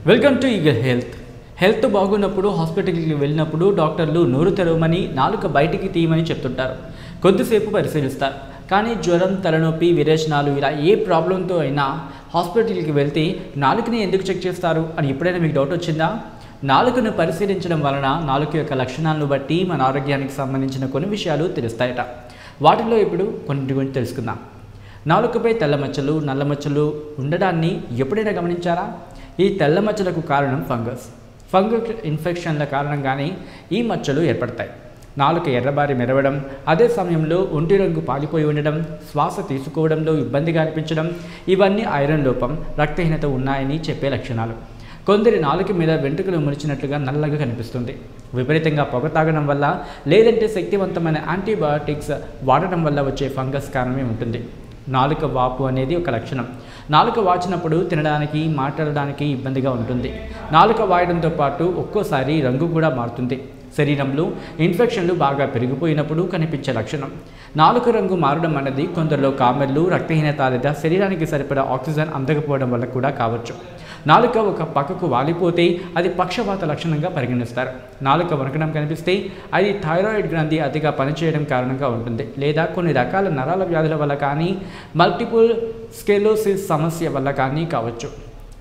Welcome to eagle health బాగున్నప్పుడు హాస్పిటల్కి వెళ్ళినప్పుడు డాక్టర్లు నోరు తెరవమని నాలుక బయటికి తీయమని చెప్తుంటారు. కొద్దిసేపు పరిశీలిస్తారు. కానీ జ్వరం, తలనొప్పి, విరేచనాలు ఇలా ఏ ప్రాబ్లంతో అయినా హాస్పిటల్కి వెళ్తే నాలుకని ఎందుకు చెక్ చేస్తారు అని ఎప్పుడైనా మీకు డౌట్ వచ్చిందా? నాలుకను పరిశీలించడం వలన నాలుక యొక్క లక్షణాలను బట్టి మన ఆరోగ్యానికి సంబంధించిన కొన్ని విషయాలు తెలుస్తాయట. వాటిలో ఇప్పుడు కొన్ని గురించి తెలుసుకుందాం. నాలుకపై తెల్ల మచ్చలు, నల్ల మచ్చలు ఉండడాన్ని ఎప్పుడైనా గమనించారా? ఈ తెల్ల మచ్చలకు కారణం ఫంగస్ ఇన్ఫెక్షన్ల కారణంగానే ఈ మచ్చలు ఏర్పడతాయి. నాలుక ఎర్రబారి మెరవడం, అదే సమయంలో ఒంటి రంగు పాలిపోయి ఉండడం, శ్వాస తీసుకోవడంలో ఇబ్బందిగా అనిపించడం, ఇవన్నీ ఐరన్ లోపం, రక్తహీనత ఉన్నాయని చెప్పే లక్షణాలు. కొందరి నాలుక మీద వెంట్రుకలు మురిచినట్లుగా నల్లగా కనిపిస్తుంది. విపరీతంగా పొగ తాగడం వల్ల, లేదంటే శక్తివంతమైన యాంటీబయాటిక్స్ వాడటం వల్ల వచ్చే ఫంగస్ కారణమే ఉంటుంది. నాలుక వాపు అనేది ఒక లక్షణం. నాలుక వాచినప్పుడు తినడానికి, మాట్లాడడానికి ఇబ్బందిగా ఉంటుంది. నాలుక వాయడంతో పాటు ఒక్కోసారి రంగు కూడా మారుతుంది. శరీరంలో ఇన్ఫెక్షన్లు బాగా పెరిగిపోయినప్పుడు కనిపించే లక్షణం. నాలుక రంగు మారడం అనేది కొందరిలో కామెర్లు, రక్తహీనత లేదా శరీరానికి సరిపడా ఆక్సిజన్ అందకపోవడం వల్ల కూడా కావచ్చు. నాలుక ఒక పక్కకు వాలిపోతే అది పక్షవాత లక్షణంగా పరిగణిస్తారు. నాలుక వణకడం కనిపిస్తే అది థైరాయిడ్ గ్రంథి అతిగా పనిచేయడం కారణంగా ఉంటుంది, లేదా కొన్ని రకాల నరాల వ్యాధుల వల్ల కానీ, మల్టిపుల్ స్కెలోసిస్ సమస్య వల్ల కానీ కావచ్చు.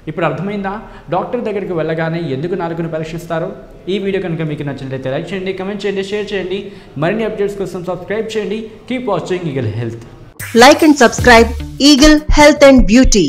ఇప్పుడు అర్థమైందా డాక్టర్ దగ్గరికి వెళ్ళగానే ఎందుకు నాలుకను పరీక్షిస్తారో? ఈ వీడియో కనుక మీకు నచ్చినట్లయితే లైక్ చేయండి, కమెంట్ చేయండి, షేర్ చేయండి. మరిన్ని అప్డేట్స్ కోసం సబ్స్క్రైబ్ చేయండి. Keep watching eagle health. Like and subscribe Eagle Health and Beauty.